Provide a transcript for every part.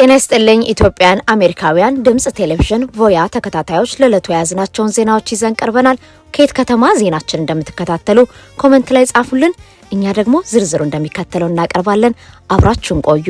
ጤና ይስጥልኝ ኢትዮጵያን አሜሪካውያን ድምጽ ቴሌቪዥን ቮያ ተከታታዮች ለለቱ ያዝናቸውን ዜናዎች ይዘን ቀርበናል። ከየት ከተማ ዜናችን እንደምትከታተሉ ኮሜንት ላይ ጻፉልን። እኛ ደግሞ ዝርዝሩ እንደሚከተለው እናቀርባለን። አብራችሁን ቆዩ።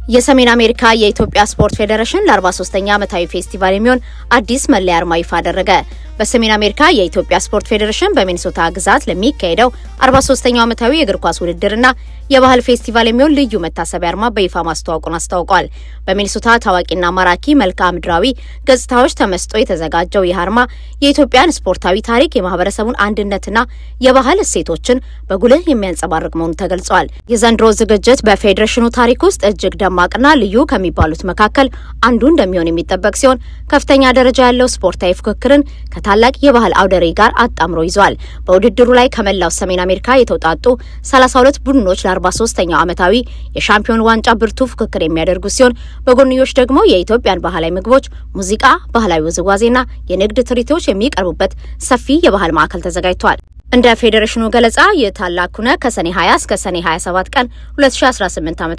የሰሜን አሜሪካ የኢትዮጵያ ስፖርት ፌዴሬሽን ለ43ኛ ዓመታዊ ፌስቲቫል የሚሆን አዲስ መለያ አርማ ይፋ አደረገ። በሰሜን አሜሪካ የኢትዮጵያ ስፖርት ፌዴሬሽን በሚኒሶታ ግዛት ለሚካሄደው 43ኛው ዓመታዊ የእግር ኳስ ውድድርና የባህል ፌስቲቫል የሚሆን ልዩ መታሰቢያ አርማ በይፋ ማስተዋወቁን አስታውቋል። በሚኒሶታ ታዋቂና ማራኪ መልክዓ ምድራዊ ገጽታዎች ተመስጦ የተዘጋጀው ይህ አርማ የኢትዮጵያን ስፖርታዊ ታሪክ፣ የማህበረሰቡን አንድነትና የባህል እሴቶችን በጉልህ የሚያንጸባርቅ መሆኑ ተገልጿል። የዘንድሮ ዝግጅት በፌዴሬሽኑ ታሪክ ውስጥ እጅግ ደማቅና ልዩ ከሚባሉት መካከል አንዱ እንደሚሆን የሚጠበቅ ሲሆን ከፍተኛ ደረጃ ያለው ስፖርታዊ ፉክክርን ታላቅ የባህል አውደ ርዕይ ጋር አጣምሮ ይዟል። በውድድሩ ላይ ከመላው ሰሜን አሜሪካ የተውጣጡ 32 ቡድኖች ለ43ኛው ዓመታዊ የሻምፒዮን ዋንጫ ብርቱ ፉክክር የሚያደርጉ ሲሆን በጎንዮሽ ደግሞ የኢትዮጵያን ባህላዊ ምግቦች፣ ሙዚቃ፣ ባህላዊ ውዝዋዜና የንግድ ትርኢቶች የሚቀርቡበት ሰፊ የባህል ማዕከል ተዘጋጅቷል። እንደ ፌዴሬሽኑ ገለጻ የታላቅ ኩነት ከሰኔ 20 እስከ ሰኔ 27 ቀን 2018 ዓ.ም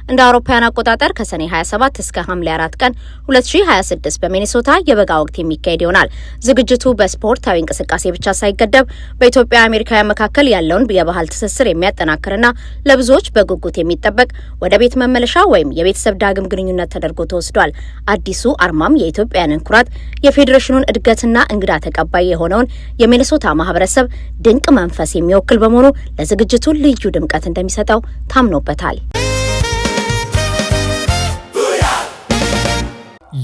እንደ አውሮፓውያን አቆጣጠር ከሰኔ 27 እስከ ሐምሌ 4 ቀን 2026 በሚኒሶታ የበጋ ወቅት የሚካሄድ ይሆናል። ዝግጅቱ በስፖርታዊ እንቅስቃሴ ብቻ ሳይገደብ በኢትዮጵያ አሜሪካውያን መካከል ያለውን የባህል ትስስር የሚያጠናክርና ለብዙዎች በጉጉት የሚጠበቅ ወደ ቤት መመለሻ ወይም የቤተሰብ ዳግም ግንኙነት ተደርጎ ተወስዷል። አዲሱ አርማም የኢትዮጵያንን ኩራት፣ የፌዴሬሽኑን እድገትና እንግዳ ተቀባይ የሆነውን የሚኒሶታ ማህበረሰብ ድንቅ መንፈስ የሚወክል በመሆኑ ለዝግጅቱ ልዩ ድምቀት እንደሚሰጠው ታምኖበታል።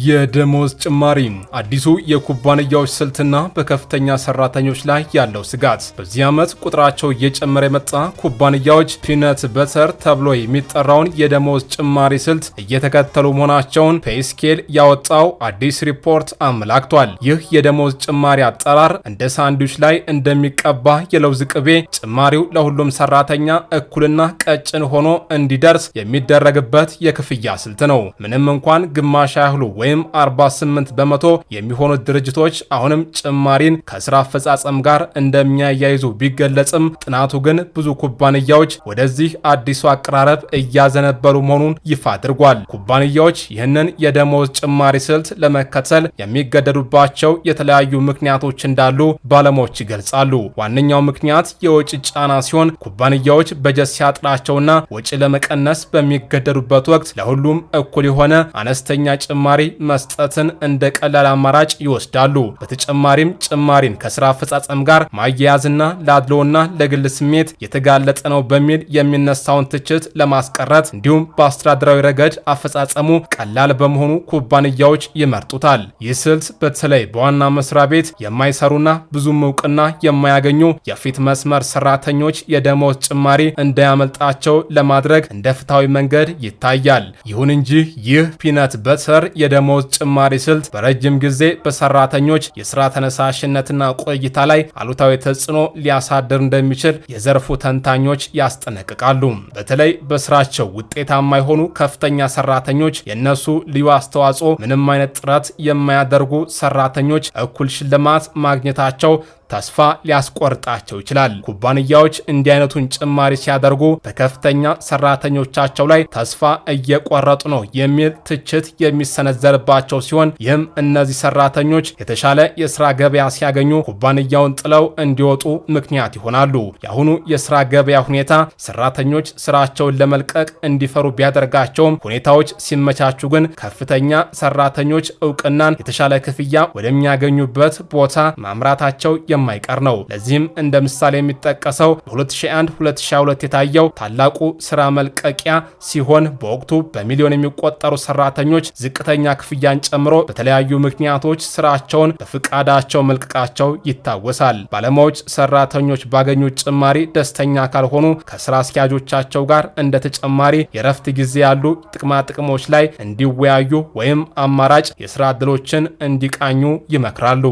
የደሞዝ ጭማሪ አዲሱ የኩባንያዎች ስልትና በከፍተኛ ሰራተኞች ላይ ያለው ስጋት። በዚህ ዓመት ቁጥራቸው እየጨመረ የመጣ ኩባንያዎች ፒነት በተር ተብሎ የሚጠራውን የደሞዝ ጭማሪ ስልት እየተከተሉ መሆናቸውን ፔይስኬል ያወጣው አዲስ ሪፖርት አመላክቷል። ይህ የደሞዝ ጭማሪ አጠራር እንደ ሳንድዊች ላይ እንደሚቀባ የለውዝ ቅቤ ጭማሪው ለሁሉም ሰራተኛ እኩልና ቀጭን ሆኖ እንዲደርስ የሚደረግበት የክፍያ ስልት ነው። ምንም እንኳን ግማሽ ያህሉ ወይም 48 በመቶ የሚሆኑት ድርጅቶች አሁንም ጭማሪን ከስራ አፈጻጸም ጋር እንደሚያያይዙ ቢገለጽም ጥናቱ ግን ብዙ ኩባንያዎች ወደዚህ አዲሱ አቀራረብ እያዘነበሉ መሆኑን ይፋ አድርጓል። ኩባንያዎች ይህንን የደሞዝ ጭማሪ ስልት ለመከተል የሚገደዱባቸው የተለያዩ ምክንያቶች እንዳሉ ባለሙያዎች ይገልጻሉ። ዋነኛው ምክንያት የወጪ ጫና ሲሆን ኩባንያዎች በጀት ሲያጥራቸውና ወጪ ለመቀነስ በሚገደዱበት ወቅት ለሁሉም እኩል የሆነ አነስተኛ ጭማሪ መስጠትን እንደ ቀላል አማራጭ ይወስዳሉ። በተጨማሪም ጭማሪን ከስራ አፈጻጸም ጋር ማያያዝና ለአድሎና ለግል ስሜት የተጋለጠ ነው በሚል የሚነሳውን ትችት ለማስቀረት እንዲሁም በአስተዳደራዊ ረገድ አፈጻጸሙ ቀላል በመሆኑ ኩባንያዎች ይመርጡታል። ይህ ስልት በተለይ በዋና መስሪያ ቤት የማይሰሩና ብዙም እውቅና የማያገኙ የፊት መስመር ሰራተኞች የደሞዝ ጭማሪ እንዳያመልጣቸው ለማድረግ እንደ ፍትሃዊ መንገድ ይታያል። ይሁን እንጂ ይህ ፒነት በተር የደሞዝ ጭማሪ ስልት በረጅም ጊዜ በሰራተኞች የስራ ተነሳሽነትና ቆይታ ላይ አሉታዊ ተጽዕኖ ሊያሳድር እንደሚችል የዘርፉ ተንታኞች ያስጠነቅቃሉ። በተለይ በስራቸው ውጤታማ የሆኑ ከፍተኛ ሰራተኞች የነሱ ልዩ አስተዋጽኦ ምንም አይነት ጥረት የማያደርጉ ሰራተኞች እኩል ሽልማት ማግኘታቸው ተስፋ ሊያስቆርጣቸው ይችላል። ኩባንያዎች እንዲህ አይነቱን ጭማሪ ሲያደርጉ በከፍተኛ ሰራተኞቻቸው ላይ ተስፋ እየቆረጡ ነው የሚል ትችት የሚሰነዘርባቸው ሲሆን ይህም እነዚህ ሰራተኞች የተሻለ የስራ ገበያ ሲያገኙ ኩባንያውን ጥለው እንዲወጡ ምክንያት ይሆናሉ። የአሁኑ የስራ ገበያ ሁኔታ ሰራተኞች ስራቸውን ለመልቀቅ እንዲፈሩ ቢያደርጋቸውም ሁኔታዎች ሲመቻቹ ግን ከፍተኛ ሰራተኞች እውቅናን፣ የተሻለ ክፍያ ወደሚያገኙበት ቦታ ማምራታቸው የማይቀር ነው። ለዚህም እንደ ምሳሌ የሚጠቀሰው በ2001-2022 የታየው ታላቁ ስራ መልቀቂያ ሲሆን በወቅቱ በሚሊዮን የሚቆጠሩ ሰራተኞች ዝቅተኛ ክፍያን ጨምሮ በተለያዩ ምክንያቶች ስራቸውን በፍቃዳቸው መልቀቃቸው ይታወሳል። ባለሙያዎች ሰራተኞች ባገኙት ጭማሪ ደስተኛ ካልሆኑ ከስራ አስኪያጆቻቸው ጋር እንደ ተጨማሪ የረፍት ጊዜ ያሉ ጥቅማ ጥቅሞች ላይ እንዲወያዩ ወይም አማራጭ የስራ ዕድሎችን እንዲቃኙ ይመክራሉ።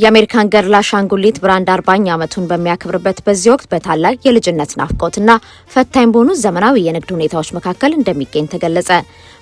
የአሜሪካን ገርል አሻንጉሊት ብራንድ 40ኛ ዓመቱን በሚያከብርበት በዚህ ወቅት በታላቅ የልጅነት ናፍቆትና ፈታኝ በሆኑ ዘመናዊ የንግድ ሁኔታዎች መካከል እንደሚገኝ ተገለጸ።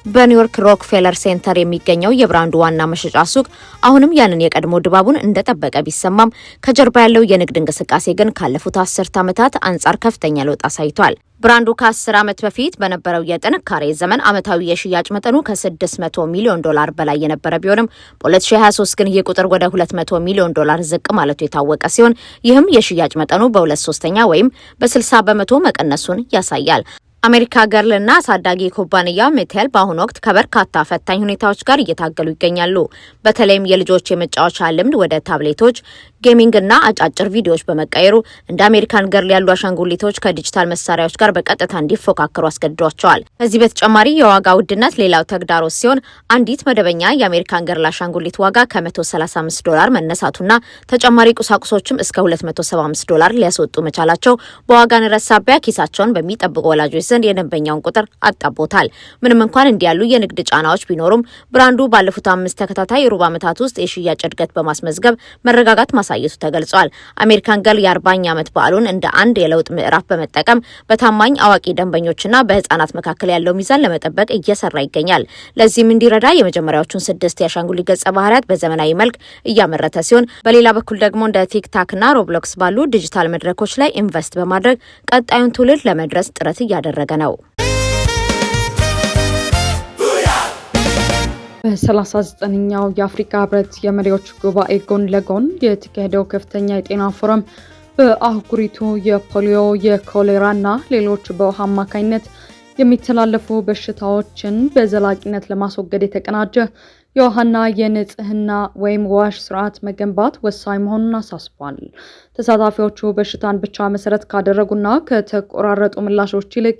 በኒውዮርክ ሮክፌለር ሴንተር የሚገኘው የብራንዱ ዋና መሸጫ ሱቅ አሁንም ያንን የቀድሞ ድባቡን እንደጠበቀ ቢሰማም ከጀርባ ያለው የንግድ እንቅስቃሴ ግን ካለፉት 10 ዓመታት አንጻር ከፍተኛ ለውጥ አሳይቷል። ብራንዱ ከ10 ዓመት በፊት በነበረው የጥንካሬ ዘመን ዓመታዊ የሽያጭ መጠኑ ከ$600 ሚሊዮን በላይ የነበረ ቢሆንም በ2023 ግን ይህ ቁጥር ወደ $200 ሚሊዮን ዝቅ ማለቱ የታወቀ ሲሆን ይህም የሽያጭ መጠኑ በ2/3 ወይም በ60 በመቶ መቀነሱን ያሳያል። አሜሪካ ገርልና አሳዳጊ ኩባንያ ሜቴል በአሁኑ ወቅት ከበርካታ ፈታኝ ሁኔታዎች ጋር እየታገሉ ይገኛሉ። በተለይም የልጆች የመጫወቻ ልምድ ወደ ታብሌቶች፣ ጌሚንግና አጫጭር ቪዲዮዎች በመቀየሩ እንደ አሜሪካን ገርል ያሉ አሻንጉሊቶች ከዲጂታል መሳሪያዎች ጋር በቀጥታ እንዲፎካከሩ አስገድዷቸዋል። ከዚህ በተጨማሪ የዋጋ ውድነት ሌላው ተግዳሮት ሲሆን አንዲት መደበኛ የአሜሪካን ገርል አሻንጉሊት ዋጋ ከ$135 መነሳቱና ተጨማሪ ቁሳቁሶችም እስከ $275 ሊያስወጡ መቻላቸው በዋጋ ንረት ሳቢያ ኪሳቸውን በሚጠብቁ ወላጆች ዘንድ የደንበኛውን ቁጥር አጣቦታል። ምንም እንኳን እንዲያሉ የንግድ ጫናዎች ቢኖሩም ብራንዱ ባለፉት 5 ተከታታይ ሩብ ዓመታት ውስጥ የሽያጭ እድገት በማስመዝገብ መረጋጋት ማሳየቱ ተገልጿል። አሜሪካን ገርል የ40ኛ ዓመት በዓሉን እንደ አንድ የለውጥ ምዕራፍ በመጠቀም በታማኝ አዋቂ ደንበኞችና በህፃናት መካከል ያለው ሚዛን ለመጠበቅ እየሰራ ይገኛል። ለዚህም እንዲረዳ የመጀመሪያዎቹን 6 የአሻንጉሊት ገጸ ባህሪያት በዘመናዊ መልክ እያመረተ ሲሆን፣ በሌላ በኩል ደግሞ እንደ ቲክታክና ሮብሎክስ ባሉ ዲጂታል መድረኮች ላይ ኢንቨስት በማድረግ ቀጣዩን ትውልድ ለመድረስ ጥረት እያደረገ ነው። በ39ኛው የአፍሪካ ህብረት የመሪዎች ጉባኤ ጎን ለጎን የተካሄደው ከፍተኛ የጤና ፎረም በአህጉሪቱ የፖሊዮ፣ የኮሌራና ሌሎች በውሃ አማካኝነት የሚተላለፉ በሽታዎችን በዘላቂነት ለማስወገድ የተቀናጀ የውሃና የንጽህና ወይም ዋሽ ስርዓት መገንባት ወሳኝ መሆኑን አሳስቧል። ተሳታፊዎቹ በሽታን ብቻ መሰረት ካደረጉና ከተቆራረጡ ምላሾች ይልቅ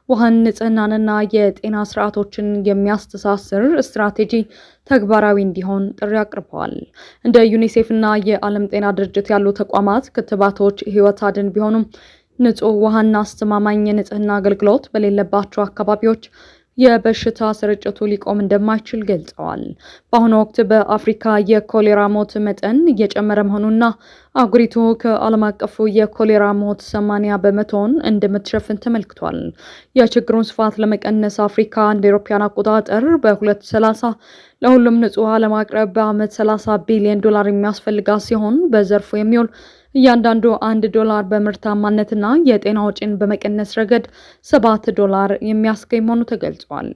ውሃን፣ ንጽህናንና የጤና ስርዓቶችን የሚያስተሳስር ስትራቴጂ ተግባራዊ እንዲሆን ጥሪ አቅርበዋል። እንደ ዩኒሴፍና የዓለም ጤና ድርጅት ያሉ ተቋማት ክትባቶች ህይወት አድን ቢሆኑም ንጹህ ውሃና አስተማማኝ የንጽህና አገልግሎት በሌለባቸው አካባቢዎች የበሽታ ስርጭቱ ሊቆም እንደማይችል ገልጸዋል። በአሁኑ ወቅት በአፍሪካ የኮሌራ ሞት መጠን እየጨመረ መሆኑና አህጉሪቱ ከዓለም አቀፉ የኮሌራ ሞት 80 በመቶን እንደምትሸፍን ተመልክቷል። የችግሩን ስፋት ለመቀነስ አፍሪካ እንደ አውሮፓውያን አቆጣጠር በ2030 ለሁሉም ንጹህ ውሃ ለማቅረብ በዓመት $30 ቢሊዮን የሚያስፈልጋት ሲሆን በዘርፉ የሚውል እያንዳንዱ $1 በምርታማነትና የጤና ወጪን በመቀነስ ረገድ $7 የሚያስገኝ መሆኑ ተገልጿል።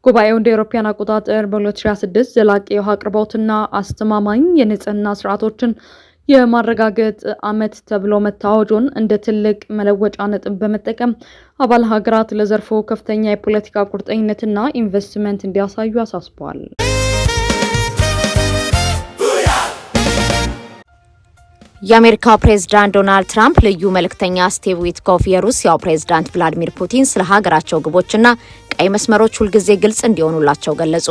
ጉባኤው እንደ አውሮፓውያን አቆጣጠር በ2026 ዘላቂ የውሃ አቅርቦትና አስተማማኝ የንጽህና ስርዓቶችን የማረጋገጥ ዓመት ተብሎ መታወጁን እንደ ትልቅ መለወጫ ነጥብ በመጠቀም አባል ሀገራት ለዘርፉ ከፍተኛ የፖለቲካ ቁርጠኝነትና ኢንቨስትመንት እንዲያሳዩ አሳስበዋል። የአሜሪካው ፕሬዝዳንት ዶናልድ ትራምፕ ልዩ መልእክተኛ ስቲቭ ዊትኮፍ የሩሲያው ፕሬዝዳንት ቭላዲሚር ፑቲን ስለ ሀገራቸው ግቦችና ቀይ መስመሮች ሁልጊዜ ግልጽ እንዲሆኑላቸው ገለጹ።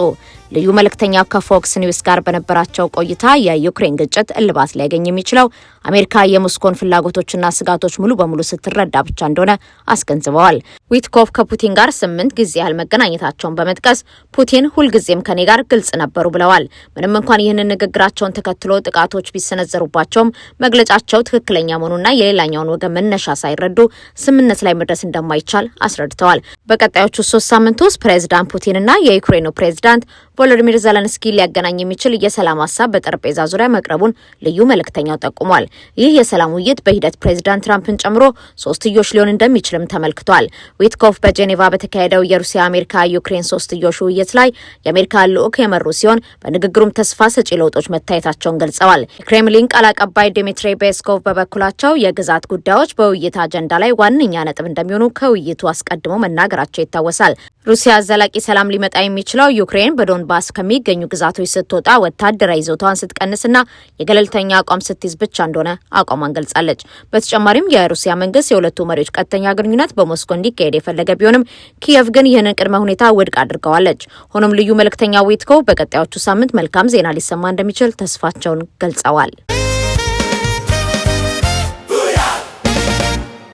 ልዩ መልእክተኛው ከፎክስ ኒውስ ጋር በነበራቸው ቆይታ የዩክሬን ግጭት እልባት ሊያገኝ የሚችለው አሜሪካ የሞስኮን ፍላጎቶችና ስጋቶች ሙሉ በሙሉ ስትረዳ ብቻ እንደሆነ አስገንዝበዋል። ዊትኮፍ ከፑቲን ጋር 8 ጊዜ ያህል መገናኘታቸውን በመጥቀስ ፑቲን ሁልጊዜም ከኔ ጋር ግልጽ ነበሩ ብለዋል። ምንም እንኳን ይህንን ንግግራቸውን ተከትሎ ጥቃቶች ቢሰነዘሩባቸውም መግለጫቸው ትክክለኛ መሆኑና የሌላኛውን ወገን መነሻ ሳይረዱ ስምምነት ላይ መድረስ እንደማይቻል አስረድተዋል። በቀጣዮቹ 3 ሳምንት ውስጥ ፕሬዝዳንት ፑቲንና የዩክሬኑ ፕሬዝዳንት ቮሎዲሚር ዘለንስኪ ሊያገናኝ የሚችል የሰላም ሀሳብ በጠረጴዛ ዙሪያ መቅረቡን ልዩ መልእክተኛው ጠቁሟል። ይህ የሰላም ውይይት በሂደት ፕሬዝዳንት ትራምፕን ጨምሮ ሶስትዮሽ ሊሆን እንደሚችልም ተመልክቷል። ዊትኮፍ በጄኔቫ በተካሄደው የሩሲያ፣ አሜሪካ፣ ዩክሬን ሶስትዮሽ ውይይት ላይ የአሜሪካ ልዑክ የመሩ ሲሆን በንግግሩም ተስፋ ሰጪ ለውጦች መታየታቸውን ገልጸዋል። የክሬምሊን ቃል አቀባይ ዲሚትሪ ፔስኮቭ በበኩላቸው የግዛት ጉዳዮች በውይይት አጀንዳ ላይ ዋነኛ ነጥብ እንደሚሆኑ ከውይይቱ አስቀድሞ መናገራቸው ይታወሳል። ሩሲያ ዘላቂ ሰላም ሊመጣ የሚችለው ዩክሬን በዶንባስ ከሚገኙ ግዛቶች ስትወጣ ወታደራዊ ይዞታዋን ስትቀንስና የገለልተኛ አቋም ስትይዝ ብቻ እንደሆነ አቋሟን ገልጻለች። በተጨማሪም የሩሲያ መንግስት የሁለቱ መሪዎች ቀጥተኛ ግንኙነት በሞስኮ እንዲካሄድ የፈለገ ቢሆንም ኪየቭ ግን ይህንን ቅድመ ሁኔታ ውድቅ አድርገዋለች። ሆኖም ልዩ መልእክተኛ ዊትኮቭ በቀጣዮቹ ሳምንት መልካም ዜና ሊሰማ እንደሚችል ተስፋቸውን ገልጸዋል።